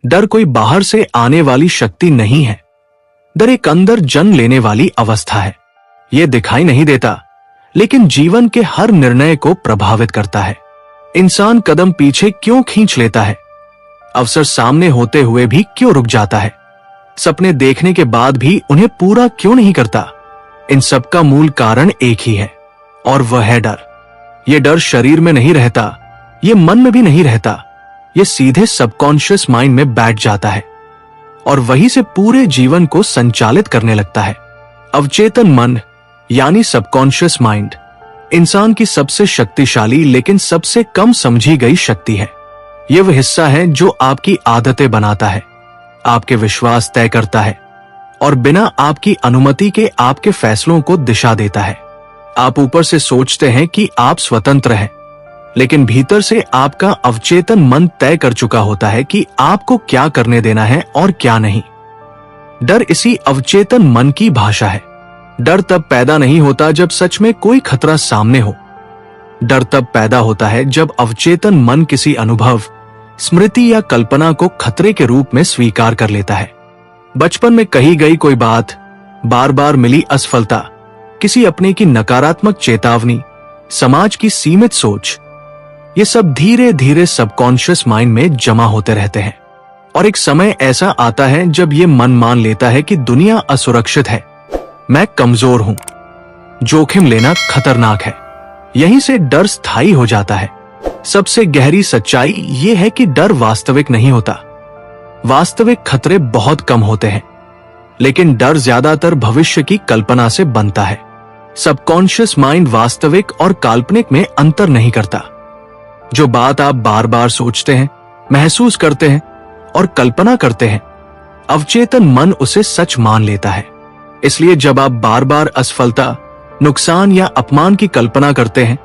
डर कोई बाहर से आने वाली शक्ति नहीं है। डर एक अंदर जन्म लेने वाली अवस्था है। यह दिखाई नहीं देता, लेकिन जीवन के हर निर्णय को प्रभावित करता है। इंसान कदम पीछे क्यों खींच लेता है? अवसर सामने होते हुए भी क्यों रुक जाता है? सपने देखने के बाद भी उन्हें पूरा क्यों नहीं करता? इन सब का मूल कारण एक ही है, और वह है डर। यह डर शरीर में नहीं रहता, यह मन में भी नहीं रहता, यह सीधे सबकॉन्शियस माइंड में बैठ जाता है और वहीं से पूरे जीवन को संचालित करने लगता है। अवचेतन मन यानी सबकॉन्शियस माइंड इंसान की सबसे शक्तिशाली लेकिन सबसे कम समझी गई शक्ति है। यह वह हिस्सा है जो आपकी आदतें बनाता है, आपके विश्वास तय करता है और बिना आपकी अनुमति के आपके फैसलों को दिशा देता है। आप ऊपर से सोचते हैं कि आप स्वतंत्र हैं, लेकिन भीतर से आपका अवचेतन मन तय कर चुका होता है कि आपको क्या करने देना है और क्या नहीं। डर इसी अवचेतन मन की भाषा है। डर तब पैदा नहीं होता जब सच में कोई खतरा सामने हो। डर तब पैदा होता है जब अवचेतन मन किसी अनुभव, स्मृति या कल्पना को खतरे के रूप में स्वीकार कर लेता है। बचपन में कही गई कोई बात, बार बार मिली असफलता, किसी अपने की नकारात्मक चेतावनी, समाज की सीमित सोच, ये सब धीरे धीरे सबकॉन्शियस माइंड में जमा होते रहते हैं। और एक समय ऐसा आता है जब ये मन मान लेता है कि दुनिया असुरक्षित है, मैं कमजोर हूं, जोखिम लेना खतरनाक है। यहीं से डर स्थायी हो जाता है। सबसे गहरी सच्चाई ये है कि डर वास्तविक नहीं होता। वास्तविक खतरे बहुत कम होते हैं, लेकिन डर ज्यादातर भविष्य की कल्पना से बनता है। सबकॉन्शियस माइंड वास्तविक और काल्पनिक में अंतर नहीं करता। जो बात आप बार बार सोचते हैं, महसूस करते हैं और कल्पना करते हैं, अवचेतन मन उसे सच मान लेता है। इसलिए जब आप बार बार असफलता, नुकसान या अपमान की कल्पना करते हैं,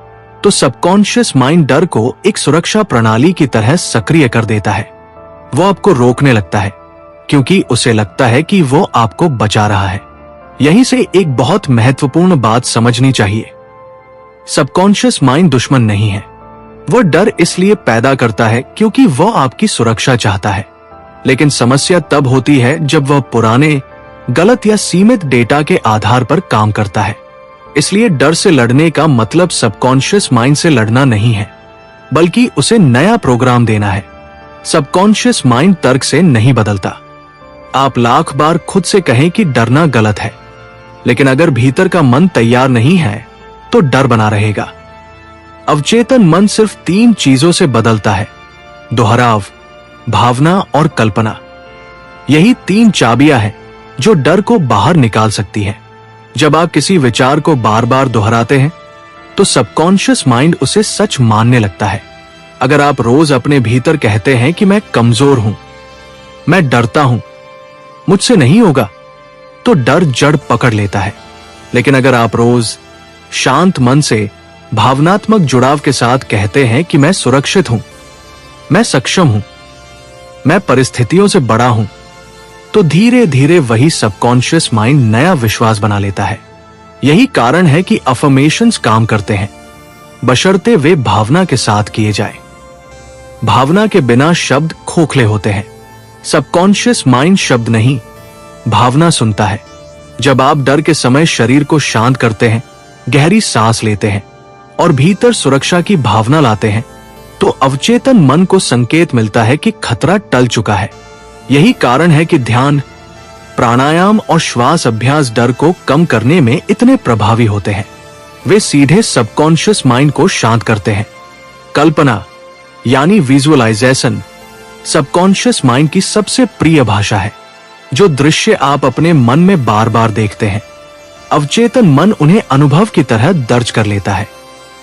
तो सबकॉन्शियस माइंड डर को एक सुरक्षा प्रणाली की तरह सक्रिय कर देता है। वो आपको रोकने लगता है, क्योंकि उसे लगता है कि वो आपको बचा रहा है। यहीं से एक बहुत महत्वपूर्ण बात समझनी चाहिए। सबकॉन्शियस माइंड दुश्मन नहीं है। वो डर इसलिए पैदा करता है क्योंकि वो आपकी सुरक्षा चाहता है। लेकिन समस्या तब होती है जब वह पुराने, गलत या सीमित डेटा के आधार पर काम करता है। इसलिए डर से लड़ने का मतलब सबकॉन्शियस माइंड से लड़ना नहीं है, बल्कि उसे नया प्रोग्राम देना है। सबकॉन्शियस माइंड तर्क से नहीं बदलता। आप लाख बार खुद से कहें कि डरना गलत है, लेकिन अगर भीतर का मन तैयार नहीं है तो डर बना रहेगा। अवचेतन मन सिर्फ 3 चीजों से बदलता है: दोहराव, भावना और कल्पना। यही 3 चाबियां हैं जो डर को बाहर निकाल सकती है। जब आप किसी विचार को बार बार दोहराते हैं, तो सबकॉन्शियस माइंड उसे सच मानने लगता है। अगर आप रोज अपने भीतर कहते हैं कि मैं कमजोर हूं, मैं डरता हूं, मुझसे नहीं होगा, तो डर जड़ पकड़ लेता है। लेकिन अगर आप रोज शांत मन से, भावनात्मक जुड़ाव के साथ कहते हैं कि मैं सुरक्षित हूं, मैं सक्षम हूं, मैं परिस्थितियों से बड़ा हूं, तो धीरे धीरे वही सबकॉन्शियस माइंड नया विश्वास बना लेता है। यही कारण है कि अफर्मेशंस काम करते हैं, बशर्ते वे भावना के साथ किए जाए। भावना के बिना शब्द खोखले होते हैं। सबकॉन्शियस माइंड शब्द नहीं, भावना सुनता है। जब आप डर के समय शरीर को शांत करते हैं, गहरी सांस लेते हैं और भीतर सुरक्षा की भावना लाते हैं, तो अवचेतन मन को संकेत मिलता है कि खतरा टल चुका है। यही कारण है कि ध्यान, प्राणायाम और श्वास अभ्यास डर को कम करने में इतने प्रभावी होते हैं। वे सीधे सबकॉन्शियस माइंड को शांत करते हैं। कल्पना यानी विजुअलाइजेशन सबकॉन्शियस माइंड की सबसे प्रिय भाषा है। जो दृश्य आप अपने मन में बार बार देखते हैं, अवचेतन मन उन्हें अनुभव की तरह दर्ज कर लेता है।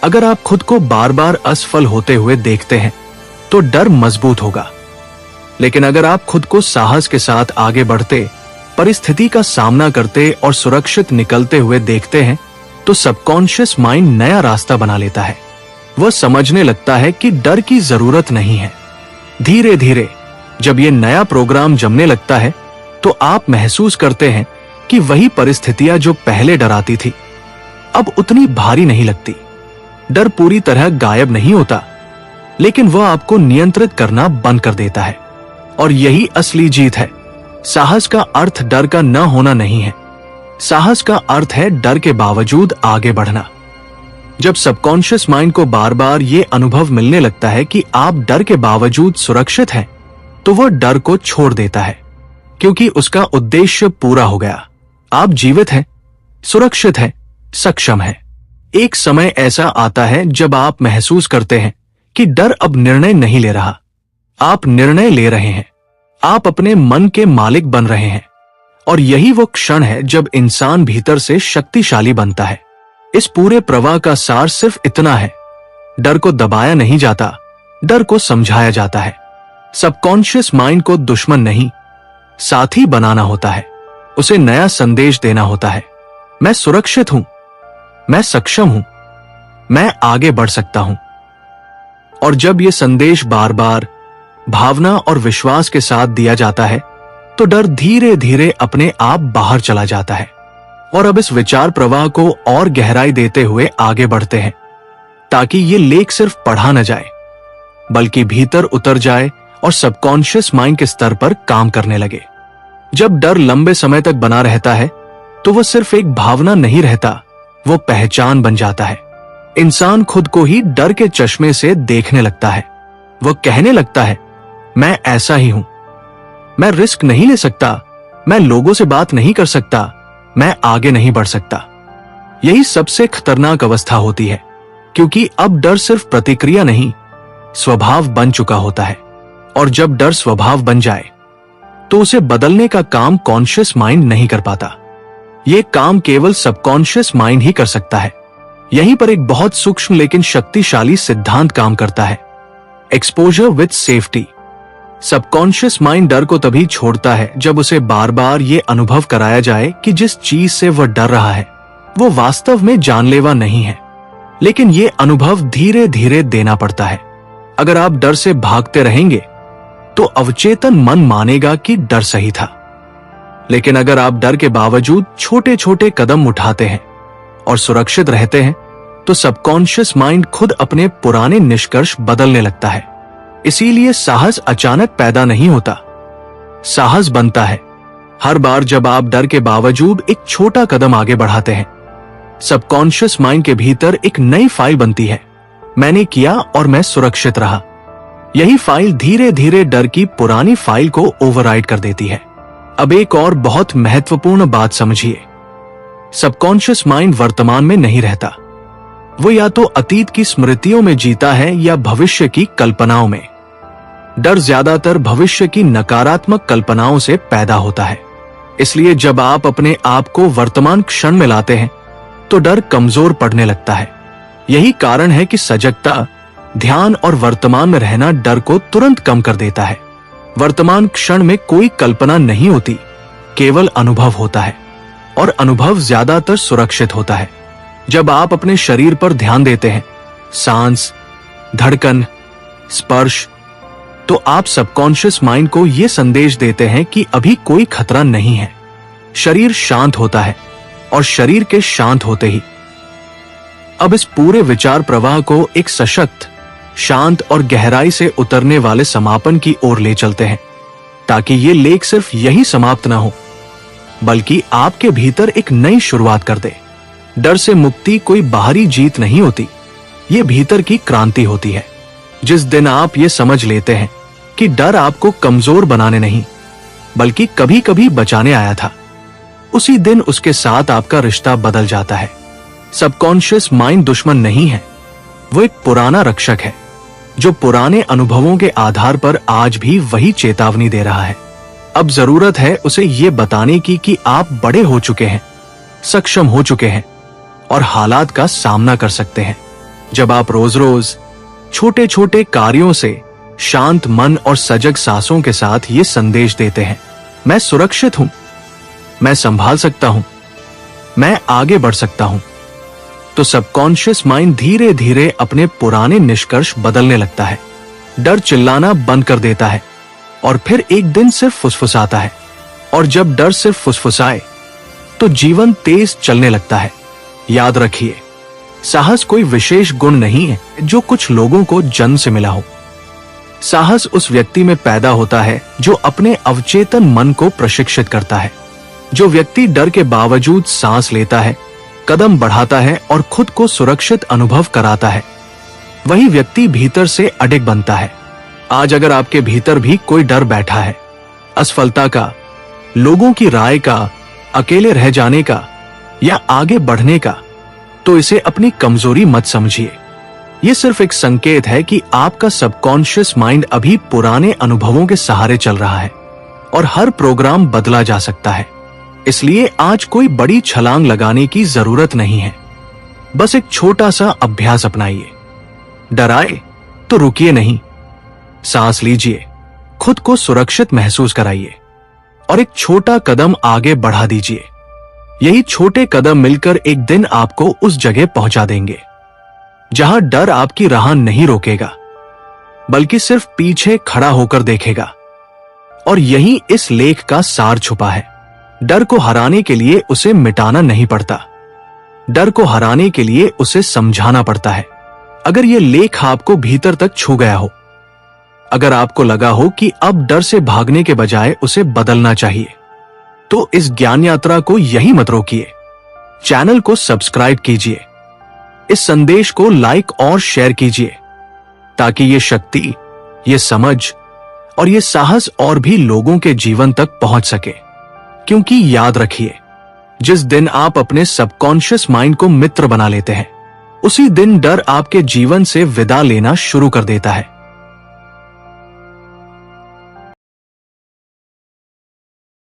अगर आप खुद को बार बार असफल होते हुए देखते हैं, तो डर मजबूत होगा। लेकिन अगर आप खुद को साहस के साथ आगे बढ़ते, परिस्थिति का सामना करते और सुरक्षित निकलते हुए देखते हैं, तो सबकॉन्शियस माइंड नया रास्ता बना लेता है। वह समझने लगता है कि डर की जरूरत नहीं है। धीरे धीरे जब ये नया प्रोग्राम जमने लगता है, तो आप महसूस करते हैं कि वही परिस्थितियां जो पहले डराती थी, अब उतनी भारी नहीं लगती। डर पूरी तरह गायब नहीं होता, लेकिन वह आपको नियंत्रित करना बंद कर देता है। और यही असली जीत है। साहस का अर्थ डर का न होना नहीं है। साहस का अर्थ है डर के बावजूद आगे बढ़ना। जब सबकॉन्शियस माइंड को बार बार ये अनुभव मिलने लगता है कि आप डर के बावजूद सुरक्षित हैं, तो वह डर को छोड़ देता है, क्योंकि उसका उद्देश्य पूरा हो गया। आप जीवित हैं, सुरक्षित हैं, सक्षम हैं। एक समय ऐसा आता है जब आप महसूस करते हैं कि डर अब निर्णय नहीं ले रहा। आप निर्णय ले रहे हैं। आप अपने मन के मालिक बन रहे हैं। और यही वो क्षण है जब इंसान भीतर से शक्तिशाली बनता है। इस पूरे प्रवाह का सार सिर्फ इतना है, डर को दबाया नहीं जाता, डर को समझाया जाता है। सबकॉन्शियस माइंड को दुश्मन नहीं, साथी बनाना होता है। उसे नया संदेश देना होता है, मैं सुरक्षित हूं, मैं सक्षम हूं, मैं आगे बढ़ सकता हूं। और जब यह संदेश बार बार भावना और विश्वास के साथ दिया जाता है, तो डर धीरे धीरे अपने आप बाहर चला जाता है। और अब इस विचार प्रवाह को और गहराई देते हुए आगे बढ़ते हैं, ताकि ये लेख सिर्फ पढ़ा न जाए, बल्कि भीतर उतर जाए और सबकॉन्शियस माइंड के स्तर पर काम करने लगे। जब डर लंबे समय तक बना रहता है, तो वह सिर्फ एक भावना नहीं रहता, वो पहचान बन जाता है। इंसान खुद को ही डर के चश्मे से देखने लगता है। वह कहने लगता है, मैं ऐसा ही हूं, मैं रिस्क नहीं ले सकता, मैं लोगों से बात नहीं कर सकता, मैं आगे नहीं बढ़ सकता। यही सबसे खतरनाक अवस्था होती है, क्योंकि अब डर सिर्फ प्रतिक्रिया नहीं, स्वभाव बन चुका होता है। और जब डर स्वभाव बन जाए, तो उसे बदलने का काम कॉन्शियस माइंड नहीं कर पाता। यह काम केवल सबकॉन्शियस माइंड ही कर सकता है। यहीं पर एक बहुत सूक्ष्म लेकिन शक्तिशाली सिद्धांत काम करता है, exposure with safety. Subconscious mind डर को तभी छोड़ता है जब उसे बार बार ये अनुभव कराया जाए कि जिस चीज से वह डर रहा है, वो वास्तव में जानलेवा नहीं है। लेकिन ये अनुभव धीरे धीरे देना पड़ता है। अगर आप डर से भागते रहेंगे, तो अवचेतन मन मानेगा कि डर सही था। लेकिन अगर आप डर के बावजूद छोटे छोटे कदम उठाते हैं और सुरक्षित रहते हैं, तो सबकॉन्शियस माइंड खुद अपने पुराने निष्कर्ष बदलने लगता है। इसीलिए साहस अचानक पैदा नहीं होता, साहस बनता है हर बार जब आप डर के बावजूद एक छोटा कदम आगे बढ़ाते हैं। सबकॉन्शियस माइंड के भीतर एक नई फाइल बनती है, मैंने किया और मैं सुरक्षित रहा। यही फाइल धीरे धीरे डर की पुरानी फाइल को ओवरराइड कर देती है। अब एक और बहुत महत्वपूर्ण बात समझिए, सबकॉन्शियस माइंड वर्तमान में नहीं रहता। वो या तो अतीत की स्मृतियों में जीता है या भविष्य की कल्पनाओं में। डर ज्यादातर भविष्य की नकारात्मक कल्पनाओं से पैदा होता है। इसलिए जब आप अपने आप को वर्तमान क्षण में लाते हैं, तो डर कमजोर पड़ने लगता है। यही कारण है कि सजगता, ध्यान और वर्तमान में रहना डर को तुरंत कम कर देता है। वर्तमान क्षण में कोई कल्पना नहीं होती, केवल अनुभव होता है, और अनुभव ज्यादातर सुरक्षित होता है। जब आप अपने शरीर पर ध्यान देते हैं, सांस, धड़कन, स्पर्श, तो आप सबकॉन्शियस माइंड को यह संदेश देते हैं कि अभी कोई खतरा नहीं है। शरीर शांत होता है, और शरीर के शांत होते ही अब इस पूरे विचार प्रवाह को एक सशक्त, शांत और गहराई से उतरने वाले समापन की ओर ले चलते हैं, ताकि ये लेख सिर्फ यही समाप्त न हो, बल्कि आपके भीतर एक नई शुरुआत कर दे। डर से मुक्ति कोई बाहरी जीत नहीं होती, ये भीतर की क्रांति होती है। जिस दिन आप ये समझ लेते हैं कि डर आपको कमजोर बनाने नहीं, बल्कि कभी कभी बचाने आया था, उसी दिन उसके साथ आपका रिश्ता बदल जाता है। सबकॉन्शियस माइंड दुश्मन नहीं है, वो एक पुराना रक्षक है, जो पुराने अनुभवों के आधार पर आज भी वही चेतावनी दे रहा है। अब जरूरत है उसे ये बताने की कि आप बड़े हो चुके हैं, सक्षम हो चुके हैं और हालात का सामना कर सकते हैं। जब आप रोज रोज छोटे छोटे कार्यों से शांत मन और सजग सांसों के साथ ये संदेश देते हैं, मैं सुरक्षित हूं, मैं संभाल सकता हूं, मैं आगे बढ़ सकता हूं, तो सबकॉन्शियस माइंड धीरे धीरे अपने पुराने निष्कर्ष बदलने लगता है। डर चिल्लाना बंद कर देता है और फिर एक दिन सिर्फ फुसफुसाता है। और जब डर सिर्फ फुसफुसाए, तो जीवन तेज चलने लगता है। याद रखिए, साहस कोई विशेष गुण नहीं है जो कुछ लोगों को जन्म से मिला हो। साहस उस व्यक्ति में पैदा होता है जो अपने अवचेतन मन को प्रशिक्षित करता है। जो व्यक्ति डर के बावजूद सांस लेता है, कदम बढ़ाता है और खुद को सुरक्षित अनुभव कराता है, वही व्यक्ति भीतर से अडिग बनता है। आज अगर आपके भीतर भी कोई डर बैठा है, असफलता का, लोगों की राय का, अकेले रह जाने का या आगे बढ़ने का, तो इसे अपनी कमजोरी मत समझिए। यह सिर्फ एक संकेत है कि आपका सबकॉन्शियस माइंड अभी पुराने अनुभवों के सहारे चल रहा है और हर प्रोग्राम बदला जा सकता है। इसलिए आज कोई बड़ी छलांग लगाने की जरूरत नहीं है। बस एक छोटा सा अभ्यास अपनाइए। डराए तो रुकिए नहीं, सांस लीजिए, खुद को सुरक्षित महसूस कराइए और एक छोटा कदम आगे बढ़ा दीजिए। यही छोटे कदम मिलकर एक दिन आपको उस जगह पहुंचा देंगे जहां डर आपकी राह नहीं रोकेगा, बल्कि सिर्फ पीछे खड़ा होकर देखेगा। और यही इस लेख का सार छुपा है। डर को हराने के लिए उसे मिटाना नहीं पड़ता, डर को हराने के लिए उसे समझाना पड़ता है। अगर यह लेख आपको भीतर तक छू गया हो, अगर आपको लगा हो कि अब डर से भागने के बजाय उसे बदलना चाहिए, तो इस ज्ञान यात्रा को यही मत रोकिए। चैनल को सब्सक्राइब कीजिए, इस संदेश को लाइक और शेयर कीजिए, ताकि ये शक्ति, ये समझ और ये साहस और भी लोगों के जीवन तक पहुंच सके। क्योंकि याद रखिए, जिस दिन आप अपने सबकॉन्शियस माइंड को मित्र बना लेते हैं, उसी दिन डर आपके जीवन से विदा लेना शुरू कर देता है।